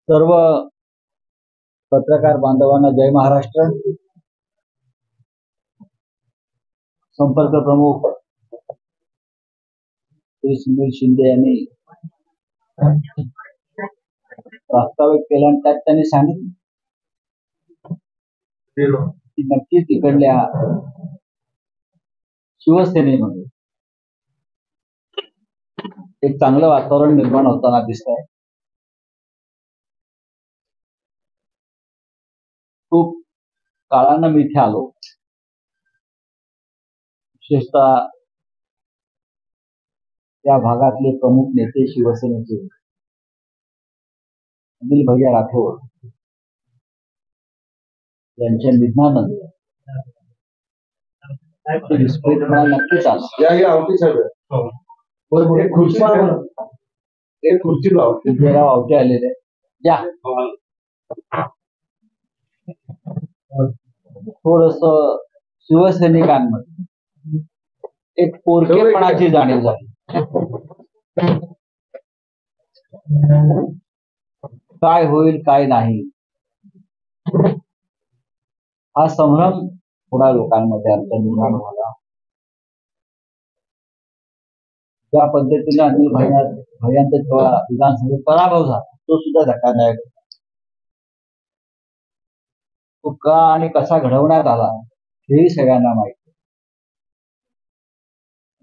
सर्व पत्रकार बांधवांना जय महाराष्ट्र. संपर्क प्रमुख श्री सुनील शिंदे यांनी प्रस्तावित केला आणि त्यात त्यांनी सांगितलं की नक्कीच तिकडल्या शिवसेनेमध्ये एक चांगलं वातावरण निर्माण होताना दिसत आहे. खूप काळानं मी इथे आलो. विशेषतः त्या भागातले प्रमुख नेते शिवसेनेचे अनिल भैया राठोड यांच्या निधनानंतर विस्फोटपणा नक्कीच आला. खुर्ची आवटे आलेले या थोडस शिवसैनिकांमध्ये एक पोरकेपणाची जाणीव झाली. काय होईल काय नाही हा संभ्रम थोडा लोकांमध्ये अर्थ निर्माण झाला. ज्या पद्धतीने अनिल भैयांचा जेव्हा विधानसभेत पराभव झाला तो सुद्धा धक्कादायक होता. तो का आणि कसा घडवण्यात आला हेही सगळ्यांना माहिती.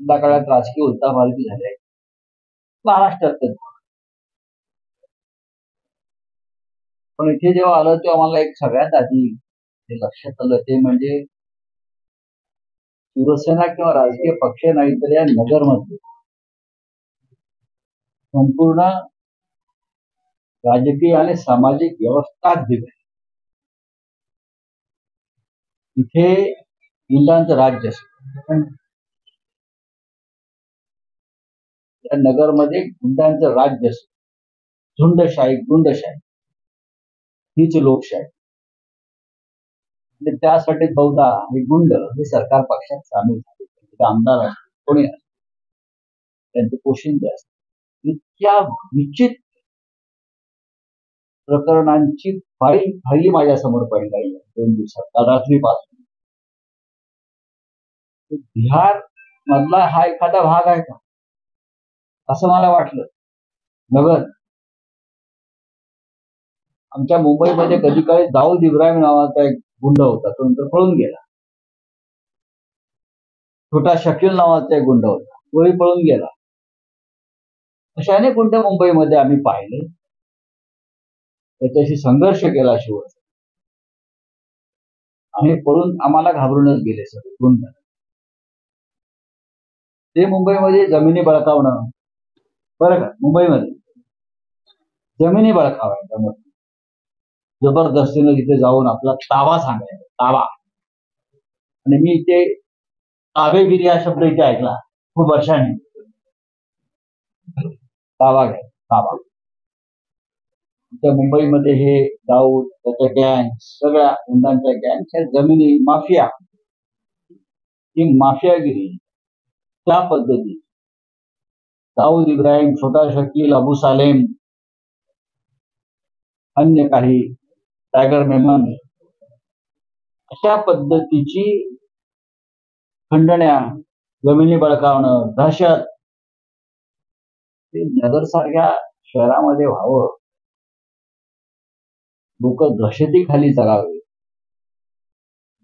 त्या काळात राजकीय उलथापालथी झाली महाराष्ट्रात. पण इथे जेव्हा आलं तेव्हा मला एक सगळ्यात आधी हे लक्षात आलं ते म्हणजे शिवसेना किंवा राजकीय पक्ष नाही तर या नगरमध्ये संपूर्ण राजकीय आणि सामाजिक व्यवस्था बिघडली. इथे गुंडांचं राज्य असतं. या नगरमध्ये गुंडांचं राज्य असतं. झुंडशाही गुंडशाही हीच लोकशाही. आणि त्यासाठी बहुधा हे गुंड हे सरकार पक्षात सामील झाले. आमदार असतात कोणी असतात त्यांचे पोशिंदे असतात. इतक्या विचित्र प्रकरणांची फाईल माझ्या समोर पडली 2 दिवसात रात्रीपासून. बिहार मधला हा एखादा भाग आहे का असं मला वाटलं. नगर आमच्या मुंबईमध्ये कधी काळी दाऊद इब्राहिम नावाचा एक गुंड होता तो नंतर पळून गेला. छोटा शकील नावाचा एक गुंड होता तोही पळून गेला. अशा अनेक गुंड मुंबईमध्ये आम्ही पाहिले. त्याच्याशी संघर्ष केला शिवसेना आणि पळून आम्हाला घाबरूनच गेले सगळे गुंड. ते मुंबईमध्ये जमिनी बळकावणं बरं का. मुंबईमध्ये जमिनी बळकावायच्या जबरदस्तीनं तिथे जाऊन आपला ताबा सांगायचा ताबा. आणि मी इथे ताबेगिरी हा शब्द इथे ऐकला खूप वर्षांनी. ताबा घ्या ताबा. मुंबईमध्ये हे दाऊद त्याच्या गँग सगळ्या गुंडांच्या गँगच्या जमिनी माफिया ही माफियागिरी त्या पद्धती दाऊद इब्राहिम छोटा शकील अबू सालेम अन्य काही टायगर मेमन अशा पद्धतीची खंडण्या जमिनी बळकावणं दहशत नगरसारख्या शहरामध्ये व्हावं. लोक दहशतीखाली जगावे.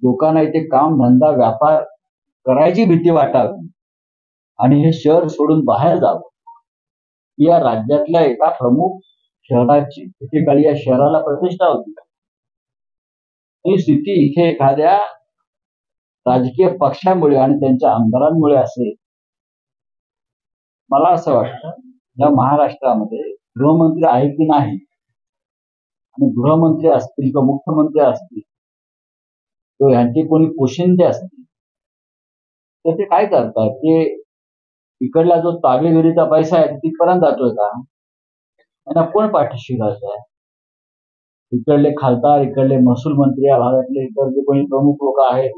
लोकांना इथे काम धंदा व्यापार करायची भीती वाटावी आणि हे शहर सोडून बाहेर जावं. या राज्यातल्या एका प्रमुख शहराची एकेकाळी या शहराला प्रतिष्ठा होती. ही स्थिती इथे एखाद्या राजकीय पक्षामुळे आणि त्यांच्या आमदारांमुळे असेल. मला असं वाटतं या महाराष्ट्रामध्ये गृहमंत्री आहे की नाही आणि गृहमंत्री असतील किंवा मुख्यमंत्री असतील किंवा यांचे कोणी पोशिंदे असतील तर ते काय करतात ते इकडला जो ताबेगिरीचा पैसा आहे तिथपर्यंत जातोय का. त्यांना कोण पाठीशी घालतंय. इकडले खासदार इकडले महसूल मंत्री या भागातले इतर जे कोणी प्रमुख लोक आहेत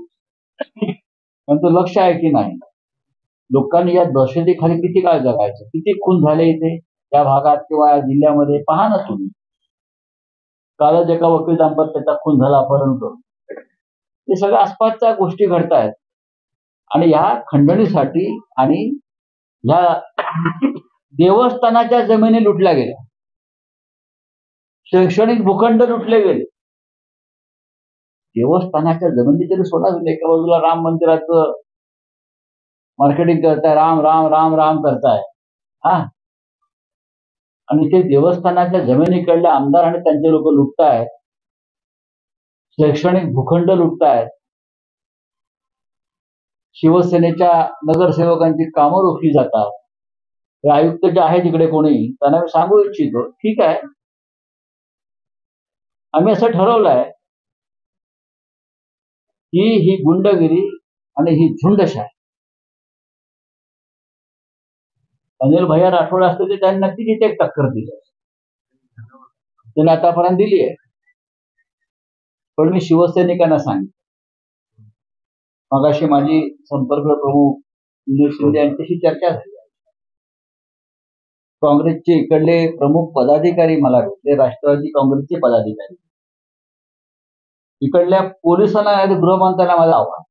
त्यांचं लक्ष आहे की नाही. लोकांनी या दहशतीखाली किती काळ जगायचं. किती खून झाले इथे या भागात किंवा या जिल्ह्यामध्ये पहा ना तुम्ही. कालच एका वकील दाम्पत्याचा खून झाला अपहरण करून. हे सगळ्या आसपासच्या गोष्टी घडतायत आणि ह्या खंडणीसाठी आणि ह्या देवस्थानाच्या जमिनी लुटल्या गेल्या, शैक्षणिक भूखंड लुटले गेले. देवस्थानाच्या जमिनी तरी सोडा, एका बाजूला राम मंदिराचं मार्केटिंग करताय, राम राम राम राम करताय हा, आणि ते देवस्थानाच्या जमिनीकडले आमदार आणि त्यांचे लोक लुटतायत, शैक्षणिक भूखंड लुटतायत, शिवसेनेच्या नगरसेवकांची कामं रोखली जातात. हे आयुक्त जे आहेत तिकडे कोणी, त्यांना मी सांगू इच्छितो, ठीक आहे, आम्ही असं ठरवलंय की ही गुंडगिरी आणि ही झुंडशाही, अनिल भैया राठोड असते ते त्यांनी नक्की तिथे एक टक्कर दिली, त्यांनी आतापर्यंत दिली आहे. पण मी शिवसैनिकांना सांगितलं, मगाशी माझी संपर्क प्रमुख सुनील शिंदे यांच्याशी चर्चा झाली. काँग्रेसचे इकडले प्रमुख पदाधिकारी मला भेटले, राष्ट्रवादी काँग्रेसचे पदाधिकारी, इकडल्या पोलिसांना आणि गृहमंत्र्यांना माझं आव्हान,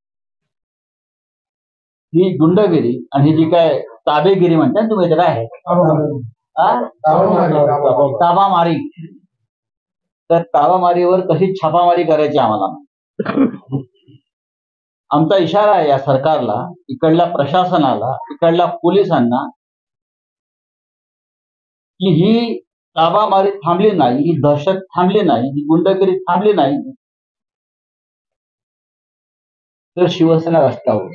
ही गुंडगिरी आणि ही जी काय ताबेगिरी म्हणतात तुम्ही, काय ताबामारी, तर ताबामारीवर कशी छापामारी करायची आम्हाला. आमचा इशारा आहे या सरकारला, इकडल्या प्रशासनाला, इकडल्या पोलिसांना, की ही ताबामारी थांबली नाही, ही दहशत थांबली नाही, ही गुंडगिरी थांबली नाही तर शिवसेना रस्त्यावर,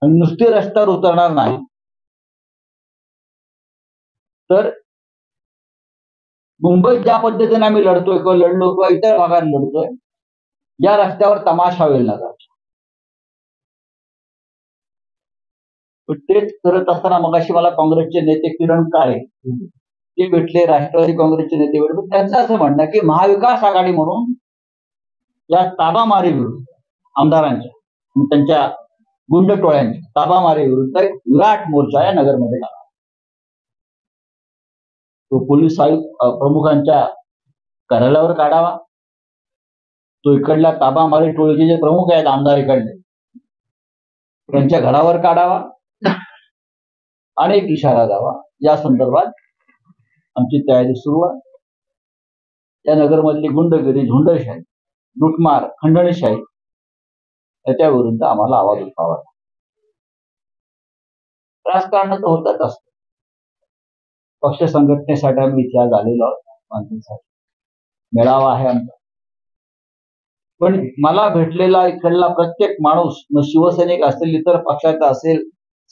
आणि नुसते रस्त्यावर उतरणार नाही तर मुंबईत ज्या पद्धतीने आम्ही लढतोय किंवा लढलो किंवा इतर भागात लढतोय, या रस्त्यावर तमाशा होईल नगर. तेच करत असताना मगाशी मला काँग्रेसचे नेते किरण काळे ते भेटले, राष्ट्रवादी काँग्रेसचे नेते भेटले. त्यांचं असं म्हणणं की महाविकास आघाडी म्हणून या ताबामारी विरुद्ध, आमदारांच्या त्यांच्या गुंड टोळ्यांच्या ताबामारी विरुद्ध एक विराट मोर्चा या नगरमध्ये काढा. तो पोलीस आयुक्त प्रमुखांच्या कार्यालयावर काढावा, तो इकडल्या ताबामारी टोळीचे जे प्रमुख आहेत आमदार इकडले त्यांच्या घरावर काढावा आणि एक इशारा द्यावा. या संदर्भात आमची तयारी सुरू आहे. या नगरमधली गुंडगिरी, झुंडशाही, लुटमार, खंडणीशाही याच्या विरुद्ध आम्हाला आवाज उठवावा. राजकारण तर होतच असतं. पक्ष संघटनेसाठी आम्ही इथे आज आलेलो आहोत, माणसांसाठी मेळावा आहे आमचा. पण मला भेटलेला इकडला प्रत्येक माणूस, न शिवसैनिक असेल, इतर पक्षाचा असेल,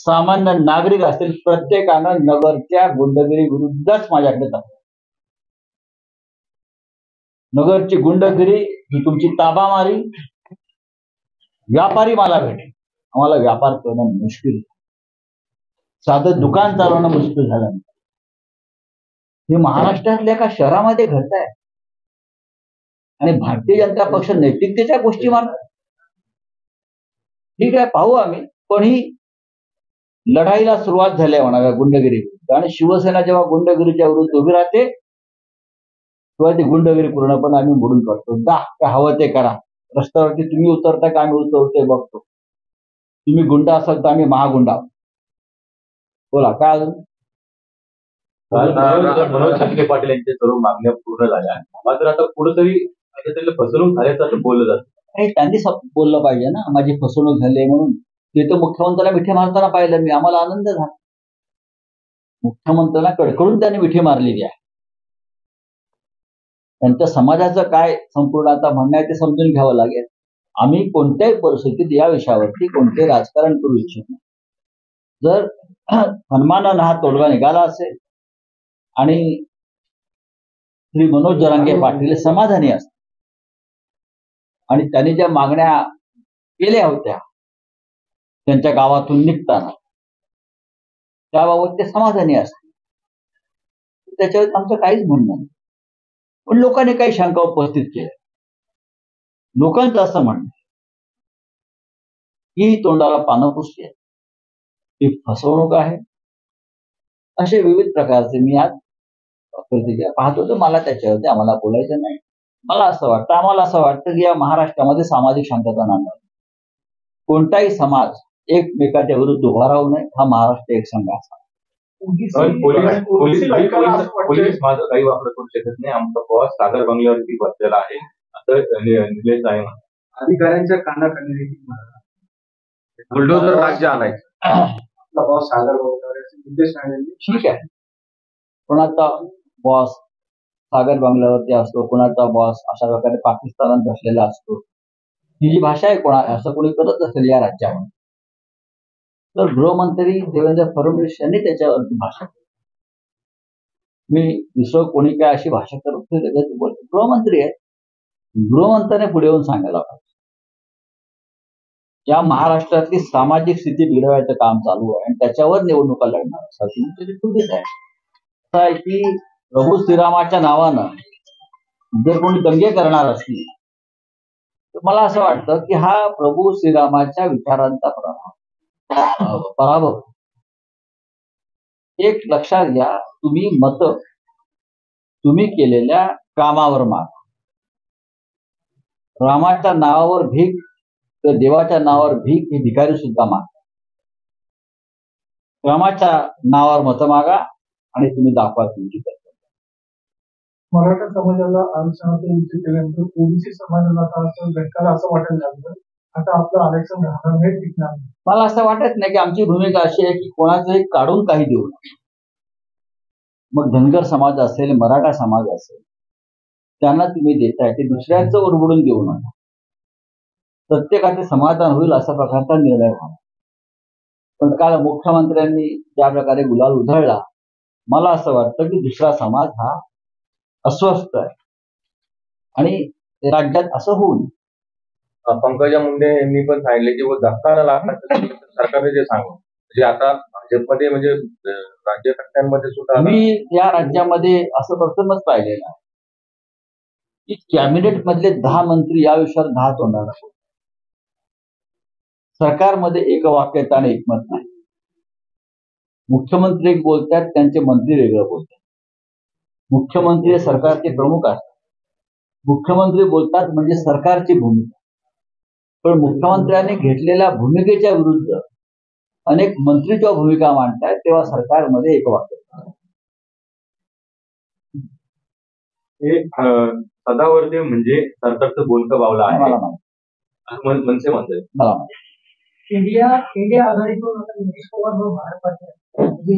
सामान्य नागरिक असेल, प्रत्येकानं नगरच्या गुंडगिरी विरुद्धच माझ्याकडे जातो. नगरची गुंडगिरी ही तुमची ताबामारी, व्यापारी मला भेटेल, आम्हाला व्यापार करणं मुश्किल, साधं दुकान चालवणं मुश्किल झालं. हे महाराष्ट्रातल्या एका शहरामध्ये घडत आहे आणि भारतीय जनता पक्ष नैतिकतेच्या गोष्टी मानतात. ठीक आहे, पाहू आम्ही, पण ही लढाईला सुरुवात झाली आहे म्हणाव्या गुंडगिरी. आणि शिवसेना जेव्हा गुंडगिरीच्या विरुद्ध उभी राहते तेव्हा ती गुंडगिरी पूर्णपणे आम्ही मोडून काढतो. काय हवं ते करा, रस्त्यावरती तुम्ही उतरता का आम्ही उतरते बघतो, तुम्ही गुंड असाल तर आम्ही महागुंडा. बोला काय अजून. मनोज जरांगे पाटील यांच्या सर्व मागण्या पूर्ण झाल्या, मात्र आता कुठेतरी फसवणूक झाल्याचं असं बोललं जातं. आणि त्यांनी बोललं पाहिजे ना, माझी फसवणूक झाली म्हणून. ते तर मुख्यमंत्र्याला मिठी मारताना पाहिलं मी, आम्हाला आनंद झाला. मुख्यमंत्र्यांना कडकडून त्यांनी मिठी मारलेली आहे. त्यांच्या समाजाचं काय संपूर्ण आता म्हणणं आहे ते समजून घ्यावं लागेल. आम्ही कोणत्याही परिस्थितीत या विषयावरती कोणते राजकारण करू इच्छित नाही. जर सन्मानानं हा तोडगा निघाला असेल आणि श्री मनोज जरांगे पाटील समाधानी असतील आणि त्यांनी ज्या मागण्या केल्या होत्या त्यांच्या गावातून निघताना त्याबाबत ते समाधानी असतील, त्याच्यावर आमचं काहीच म्हणणं नाही. पण लोकांनी काही शंका उपस्थित केल्या. लोकांचं असं म्हणणं ही तोंडाला पानं पुसली आहे, ही फसवणूक आहे, असे विविध प्रकारचे मी आज प्रतिक्रिया पाहतो तर मला त्याच्यावरती आम्हाला बोलायचं नाही. मला असं वाटतं, आम्हाला असं वाटतं की या महाराष्ट्रामध्ये सामाजिक शांतता नांदावी. कोणताही समाज एकमेकाच्या विरुद्ध उभा राहू नये, हा महाराष्ट्र एकसंघ असावा. पण पोलीस माझं काही वापर करू शकत नाही. आमचा बॉस सागर बंगल्यावरती बसलेला आहे असं निलेश आहे. अधिकाऱ्यांच्या कानाखाली देखील बुलडोजर राज्य आणायचं. आपला बॉस सागर बंगल्यावर निर्देश आणले. ठीक आहे, कोणाचा बॉस सागर बंगल्यावरती असतो, कोणाचा बॉस अशा प्रकारे पाकिस्तानात बसलेला असतो. ही जी भाषा आहे कोणा असं कोणी करत असेल या राज्यामध्ये, तर गृहमंत्री देवेंद्र फडणवीस यांनी त्याच्यावरती भाषा केली. मी दुसरं कोणी काय अशी भाषा करत बोलतो, गृहमंत्री आहे, गृहमंत्र्याने पुढे येऊन सांगायला पाहिजे. या महाराष्ट्रातली सामाजिक स्थिती बिघडवायचं काम चालू आहे आणि त्याच्यावर निवडणुका लढणार असं चुकीच आहे. असं आहे की प्रभू श्रीरामाच्या नावानं जर कोणी दंगे करणार असतील तर मला असं वाटतं की हा प्रभू श्रीरामाच्या विचारांचा पराभव. एक लक्षात घ्या, तुम्ही मत तुम्ही केलेल्या कामावर माग. रामाच्या नावावर भीक तर देवाच्या नावावर भीक हे भिकारी सुद्धा मागतात. रामाच्या नावावर मत मागा आणि तुम्ही दाखवा तुमची कर्तव्य. मराठा समाजाला आरक्षणाचा विचार केल्यानंतर ओबीसी समाजाला घटकाला असं वाटायला लागलं आता आपलं आरक्षण राहणार नाही, टिकणार नाही. मला असं वाटत नाही की आमची भूमिका अशी आहे की कोणाचंही काढून काही देऊ नये. मग धनगर समाज असेल, मराठा समाज असेल, त्यांना तुम्ही देताय ते दुसऱ्यांचं उरबडून देऊ नका. प्रत्येकाचे समाधान होईल अशा प्रकारचा निर्णय व्हावा. पण काल मुख्यमंत्र्यांनी ज्या प्रकारे गुलाल उधळला, मला असं वाटतं की दुसरा समाज हा अस्वस्थ आहे आणि राज्यात असं होऊ नये. पंकजा मुंडे यांनी पण सांगितले की धक्का लागणार सरकारने जे सांगू म्हणजे आता भाजपमध्ये म्हणजे राज्यकर्त्यांमध्ये सुद्धा मी या राज्यामध्ये असं प्रथमच पाहिलेलं आहे की कॅबिनेट मधले 10 मंत्री या विषयावर 10 तोंडाला बोलतात. सरकारमध्ये एक वाक्यता आणि एकमत नाही. मुख्यमंत्री एक बोलतात, त्यांचे मंत्री वेगळं बोलतात. मुख्यमंत्री हे सरकारचे प्रमुख असतात. मुख्यमंत्री बोलतात म्हणजे सरकारची भूमिका. पण मुख्यमंत्र्यांनी घेतलेल्या भूमिकेच्या विरुद्ध अनेक मंत्री जेव्हा भूमिका मांडतात तेव्हा सरकारमध्ये एक वाक्यता. हे सदावर्ते म्हणजे सरकारचं बोलकं बावला आहे मनसे म्हणते. मला माहिती इंडिया आघाडीतून आता नितीश कुमार पण बाहेर पडले,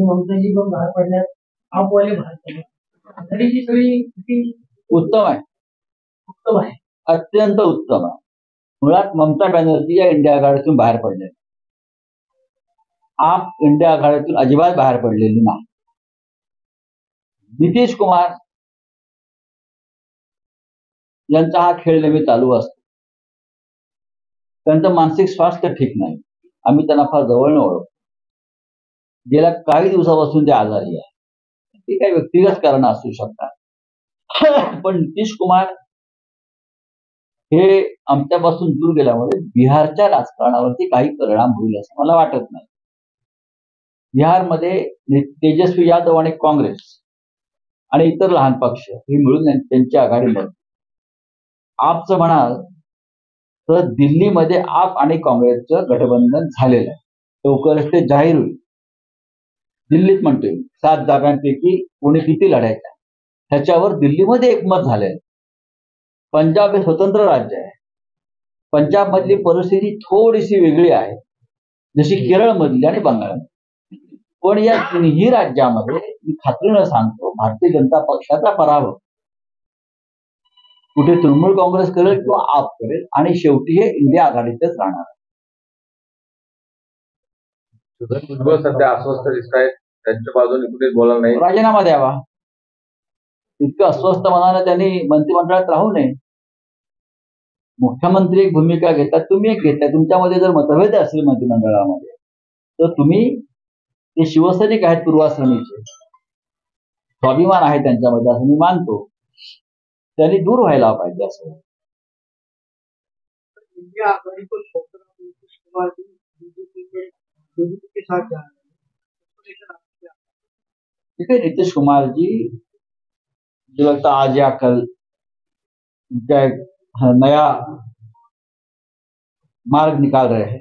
ममताजी पण बाहेर पडल्यात, आपवाले बाहेर पडले. आघाडीची सगळी स्थिती उत्तम आहे, उत्तम आहे, अत्यंत उत्तम आहे. मुळात ममता बॅनर्जी या इंडिया आघाडीतून बाहेर पडले, आप इंडिया आघाडीतून अजिबात बाहेर पडलेली नाही. नितीश कुमार यांचा हा खेळ नेहमी चालू असतो. त्यांचं मानसिक स्वास्थ्य ठीक नाही. आम्ही त्यांना फार जवळनं ओळखतो. गेल्या काही दिवसापासून ते आजारी आहे. ती काही व्यक्तिगत कारणं असू शकतात. पण नितीश कुमार हे आमच्यापासून दूर गेल्यामुळे बिहारच्या राजकारणावरती काही परिणाम होईल असं मला वाटत नाही. बिहारमध्ये तेजस्वी यादव आणि काँग्रेस आणि इतर लहान पक्ष हे मिळून त्यांची आघाडी बनते. आपचं म्हणाल तर दिल्लीमध्ये आप आणि काँग्रेसचं गठबंधन झालेलं आहे. लवकरच ते जाहीर होईल. दिल्लीत म्हणतोय 7 जागांपैकी कोणी किती लढायचं ह्याच्यावर दिल्लीमध्ये एकमत झालंय. पंजाब हे स्वतंत्र राज्य आहे. पंजाब मधली परिस्थिती थोडीशी वेगळी आहे, जशी केरळ मधली आणि बंगाल. पण या तिन्ही राज्यामध्ये मी खात्रीनं सांगतो भारतीय जनता पक्षाचा पराभव कुठे तृणमूल काँग्रेस करेल किंवा आप करेल आणि शेवटी हे इंडिया आघाडीतच राहणार. भुजबळ सध्या अस्वस्थ दिसत आहेत, त्यांच्या बाजूने कुठेच बोलणार नाही. राजीनामा द्यावा. इतकं अस्वस्थ मनानं त्यांनी मंत्रिमंडळात राहू नये. मुख्यमंत्री एक भूमिका घेतात, तुम्ही एक घेताय. तुमच्यामध्ये जर मतभेद असतील मंत्रिमंडळामध्ये तर तुम्ही ते शिवसैनिक आहेत पूर्वाश्रमीचे, स्वाभिमान आहे त्यांच्यामध्ये असं मी मानतो, त्यांनी दूर व्हायला पाहिजे असं. इंडिया आघाडीतून नितीश कुमार के साथ ठीक आहे, नितीश कुमारजी मुझे लगता है आज या कल उनका एक नया मार्ग निकाल रहे हैं।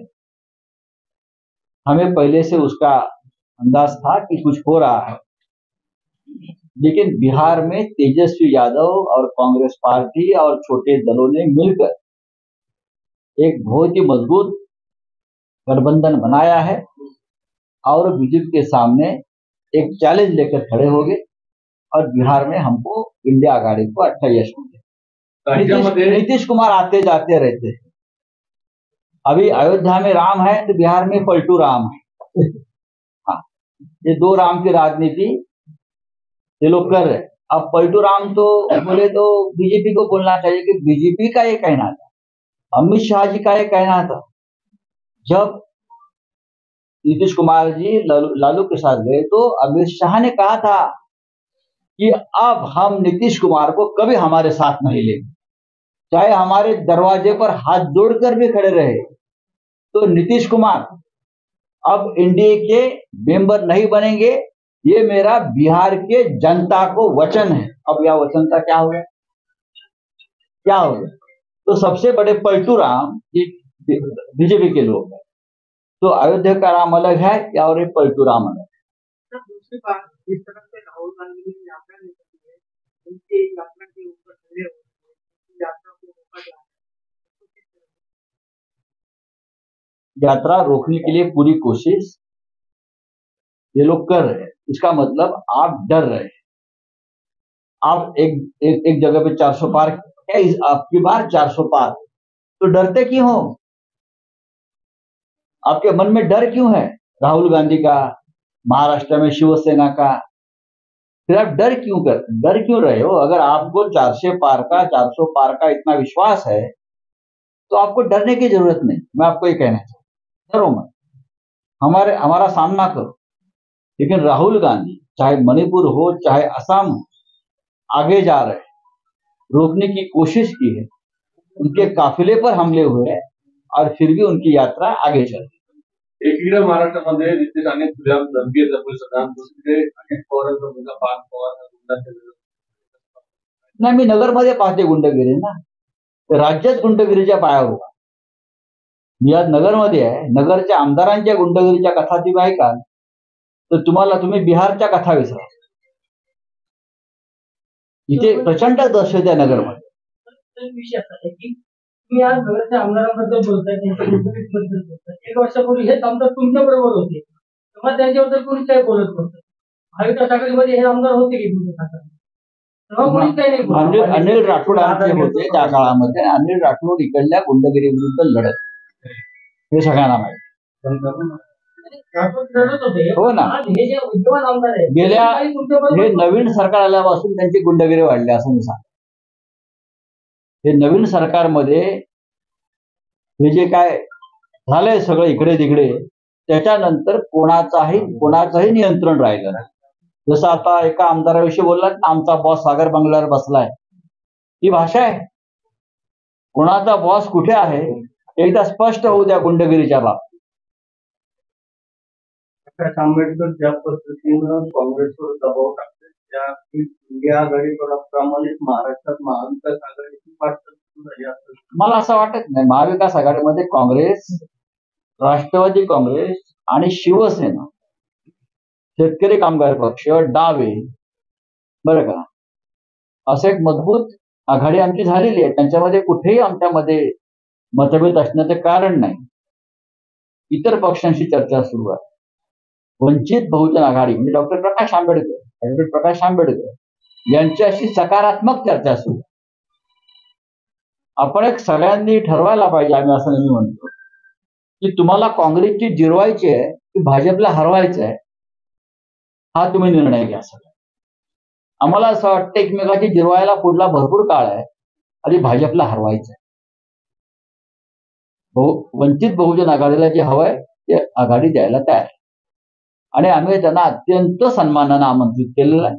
हमें पहले से उसका अंदाज था कि कुछ हो रहा है, लेकिन बिहार में तेजस्वी यादव और कांग्रेस पार्टी और छोटे दलों ने मिलकर एक बहुत ही मजबूत गठबंधन बनाया है और बीजेपी के सामने एक चैलेंज लेकर खड़े हो गए और बिहार में हमको इंडिया आघाड़ी को अच्छा यश मिले। नीतीश कुमार आते जाते रहते हैं। अभी अयोध्या में राम है तो बिहार में पलटू राम है। हाँ, ये दो राम की राजनीति ये लोग कर रहे हैं। अब पलटू राम तो बोले तो बीजेपी को बोलना चाहिए कि बीजेपी का ये कहना था, अमित शाह जी का ये कहना था। जब नीतीश कुमार जी लालू के साथ गए तो अमित शाह ने कहा था कि अब हम नीतीश कुमार को कभी हमारे साथ नहीं लेंगे, चाहे हमारे दरवाजे पर हाथ जोड़कर भी खड़े रहे। तो नीतीश कुमार अब एनडीए के मेंबर नहीं बनेंगे, ये मेरा बिहार के जनता को वचन है। अब यह वचन का क्या हो गया, क्या हो गया? तो सबसे बड़े पलटू राम बीजेपी के लोग हैं। तो अयोध्या का राम अलग है या और एक पलटू राम अलग है। दूसरी बात, जिस तरह से राहुल गांधी की यात्रा निकली है, उनकी यात्रा के ऊपर खड़े हो यात्रा को रोका जा रहा है। यात्रा रोकने के लिए पूरी कोशिश ये लोग कर रहे हैं। इसका मतलब आप डर रहे हैं। आप एक जगह पे 400 पार, आपकी बार 400 पार, तो डरते क्यों हो? आपके मन में डर क्यों है? राहुल गांधी का, महाराष्ट्र में शिवसेना का, फिर आप डर क्यों रहे हो? अगर आपको 400 पार का इतना विश्वास है तो आपको डरने की जरूरत नहीं। मैं आपको ये कहना चाहता हूं, डरो मत, हमारा सामना करो। लेकिन राहुल गांधी चाहे मणिपुर हो चाहे असम हो, आगे जा रहे, रोकने की कोशिश की है, उनके काफिले पर हमले हुए हैं और फिर भी उनकी यात्रा आगे चल रही। एकीकडे महाराष्ट्रामध्ये निश्चित अनेक धमकी प्रधान, दुसरीकडे अनेक पवारांचा मुलगा पाच पवार नाही, मी नगरमध्ये पाहते गुंडगिरी ना, राज्यात गुंडगिरीच्या पायावर होता। मी आज नगरमध्ये आहे, नगरच्या आमदारांच्या गुंडगिरीच्या कथा तुम्ही ऐकाल तर तुम्ही बिहारच्या कथा विसरा। इथे प्रचंड दहशत आहे नगरमध्ये। विषय असा आहे की तुम्ही आज नगरच्या आमदारांबद्दल बोलताय, त्यांच्या गुंडगिरीबद्दल बोलताय। 1 वर्षापूर्वी हेच आमदार तुमच्या बरोबर होते, तेव्हा त्यांच्याबद्दल कोणी काय बोलत नव्हतं। महाविकास आघाडीमध्ये हे आमदार होते की तुमच्या हातात, तेव्हा कोणी काय नाही बोलत। अनिल राठोड आमचे होते त्या काळामध्ये। अनिल राठोड इकडल्या गुंडगिरी विरुद्ध लढत, हे सगळ्यांना माहिती। हो ना, हे जे विद्यमान आमदार आहे गेल्या हे नवीन सरकार आल्यापासून त्यांची गुंडगिरी वाढली असं मी सांगतो। हे नवीन सरकारमध्ये हे जे काय झालंय सगळं इकडे तिकडे, त्याच्यानंतर कोणाचंही नियंत्रण राहिलं नाही। जसं आता एका आमदाराविषयी बोललात ना, आमचा बॉस सागर बंगल्यावर बसलाय, ही भाषा आहे? कोणाचा बॉस कुठे आहे एकदा स्पष्ट होऊ द्या गुंडगिरीच्या बाबतीत। प्रकाश आंबेडकर ज्या पद्धतीनं काँग्रेसवर दबाव टाकतात, त्या इंडिया आघाडीप्रमाणे महाराष्ट्रात महाविकास आघाडीची वाटचाल मला असं वाटत नाही। महाविकास आघाडीमध्ये काँग्रेस, राष्ट्रवादी काँग्रेस आणि शिवसेना, शेतकरी कामगार पक्ष, डावे, बरं का, असं एक मजबूत आघाडी आमची झालेली आहे। त्यांच्यामध्ये कुठेही आमच्यामध्ये मतभेद असण्याचं कारण नाही। इतर पक्षांशी चर्चा सुरू आहे। वंचित बहुजन आघाडी म्हणजे डॉक्टर प्रकाश आंबेडकर यांच्याशी सकारात्मक चर्चा सुरू आहे। आपण एक सगळ्यांनी ठरवायला पाहिजे, आम्ही असं नेहमी म्हणतो की तुम्हाला काँग्रेसची जिरवायची आहे की भाजपला हरवायचं आहे, हा तुम्ही निर्णय घ्या। सगळं आम्हाला असं वाटतं एकमेकाची जिरवायला पुढला भरपूर काळ आहे, आधी भाजपला हरवायचं आहे। वंचित बहुजन आघाडीला जे हवंय ते आघाडी द्यायला तयार आहे आणि आम्ही त्यांना अत्यंत सन्मानानं आमंत्रित केलेलं आहे।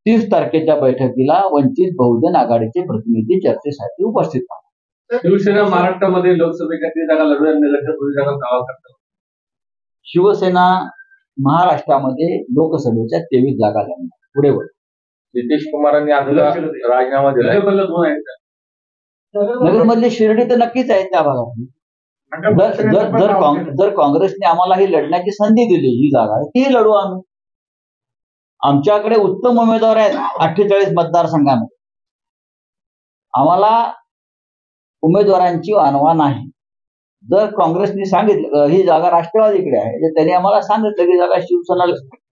30 तारखेच्या बैठकीला वंचित बहुजन आघाडीचे प्रतिनिधी चर्चेसाठी उपस्थित आहेत। शिवसेना महाराष्ट्रामध्ये लोकसभेच्या 3 जागा लढवण्यात, 2 जागा दावा करतात। शिवसेना महाराष्ट्रामध्ये लोकसभेच्या 23 जागा लढणार, पुढे बोल। नितीश कुमारांनी आपला राजीनामा दिला. नगरमधली शिर्डी तर नक्कीच आहे त्या भागात. जर काँग्रेसने आम्हाला ही लढण्याची संधी दिली ही जागा ती लढू आम्ही. आमच्याकडे उत्तम उमेदवार आहेत 48 मतदारसंघामध्ये. आम्हाला उमेदवारांची वानवा नाही. जर काँग्रेसने सांगितलं ही जागा राष्ट्रवादीकडे आहे तर त्यांनी आम्हाला सांगितलं की जागा शिवसेना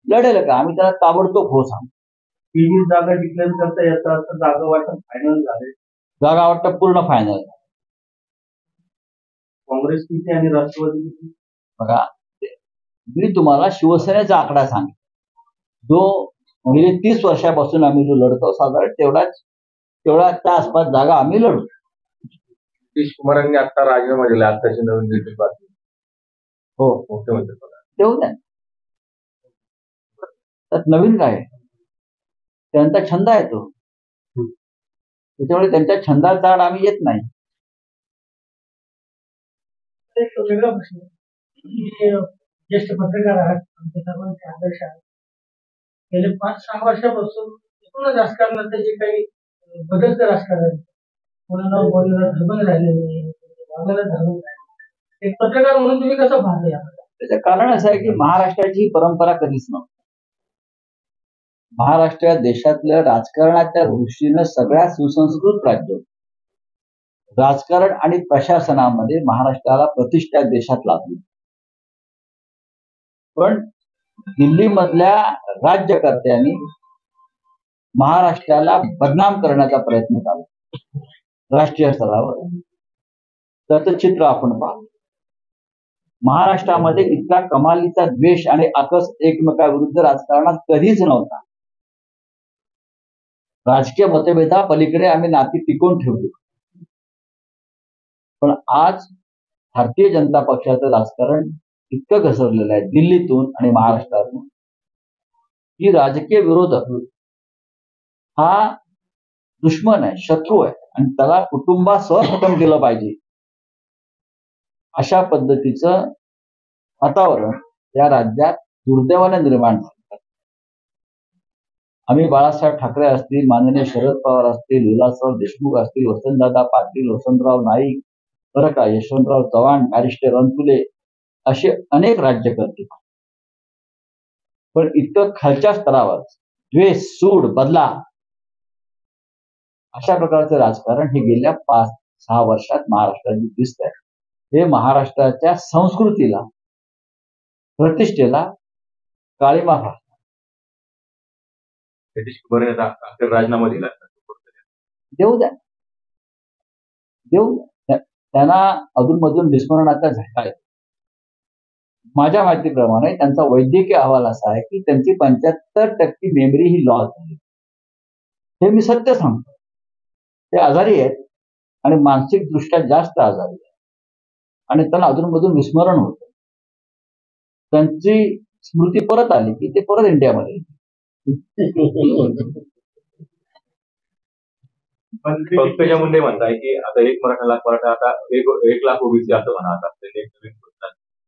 लढेल का, आम्ही त्याला ताबडतोब हो सांगू. तिन्ही जागा डिक्लेअर करता येतात तर जागा वाटप फायनल झाले. जागा वाटप पूर्ण फायनल. काँग्रेस किती आणि राष्ट्रवादी किती? बघा, मी तुम्हाला शिवसेनेचा आकडा सांग, जो गेली 30 वर्षापासून आम्ही जो लढतो साधारण तेवढ्याच्या आसपास जागा आम्ही लढू. नितीश कुमारांनी आता राजीनामा दिला. आताची नवीन दिल्ली बातमी. हो, मुख्यमंत्री पदा देऊ द्या. त्यात नवीन काय आहे? त्यांचा छंद आहे तो. त्याच्यामुळे त्यांच्या छंदाचा आड आम्ही येत नाही. एक वेगळा प्रश्न. ज्येष्ठ पत्रकार आहात, आमचे सर्वांचे आदर्श आहेत. गेले 5-6 वर्षापासून एकूणच राजकारणात जे काही बदलतं राजकारण, कोणाला बोलण्याला धर्म राहिलेलं नाही, वागायला धर्म नाही. एक पत्रकार म्हणून तुम्ही कसं पाहता यामध्ये? त्याचं कारण असं आहे की महाराष्ट्राची ही परंपरा कधीच नव्हती. महाराष्ट्र देशातल्या राजकारणाच्या दृष्टीनं सगळ्यात सुसंस्कृत राज्य होतं. राजकारण आणि प्रशासनामध्ये महाराष्ट्राला प्रतिष्ठा देशात लाभली. पण दिल्लीमधल्या राज्यकर्त्यांनी महाराष्ट्राला बदनाम करण्याचा प्रयत्न केला राष्ट्रीय स्तरावर. त्याचं चित्र आपण पाहतो. महाराष्ट्रामध्ये इतका कमालीचा द्वेष आणि आकस एकमेकाविरुद्ध राजकारणात कधीच नव्हता. राजकीय मतभेदापलीकडे आम्ही नाती टिकवून ठेवली. पण आज भारतीय जनता पक्षाचं राजकारण इतकं घसरलेलं आहे दिल्लीतून आणि महाराष्ट्रातून की राजकीय विरोधक हा दुश्मन आहे, शत्रू आहे आणि त्याला कुटुंबासह खतम केलं पाहिजे अशा पद्धतीचं वातावरण या राज्यात दुर्दैवाने निर्माण झालं. आम्ही बाळासाहेब ठाकरे असतील, माननीय शरद पवार असतील, विलासराव देशमुख असतील, वसंतदादा पाटील, वसंतराव नाईक, बरं का, यशवंतराव चव्हाण, बॅरिस्टर रणतुले असे अनेक राज्यकर्ते. पण इतकं खालच्या स्तरावर द्वेष, सूड, बदला अशा प्रकारचं राजकारण हे गेल्या 5-6 वर्षात महाराष्ट्रात दिसत आहे. हे महाराष्ट्राच्या संस्कृतीला, प्रतिष्ठेला काळीमा फासणार. नितीश कुमार राजीनामा दिला. देऊ द्या. त्यांना अधूनमधून विस्मरणाचा झटका आहे. माझ्या माहितीप्रमाणे त्यांचा वैद्यकीय अहवाल असा आहे की त्यांची 75% मेमरी ही लॉस झाली. हे मी सत्य सांगतो. ते आजारी आहेत आणि मानसिक दृष्ट्या जास्त आजारी आहेत आणि त्यांना अधूनमधून विस्मरण होतं. त्यांची स्मृती परत आली की ते परत इंडियामध्ये. पंकजा मुंडे म्हणताय की आता 1 मराठा आता 1 लाख ओबीसी असं म्हणा. आता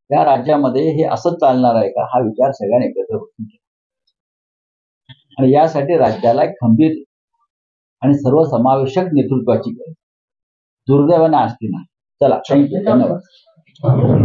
त्या राज्यामध्ये हे असंच चालणार आहे का हा विचार सगळ्यांनी एकत्र बसून केला आणि यासाठी राज्याला एक खंबीर आणि सर्वसमावेशक नेतृत्वाची गरज दुर्दैवाने असती नाही. चला, थँक्यू, धन्यवाद.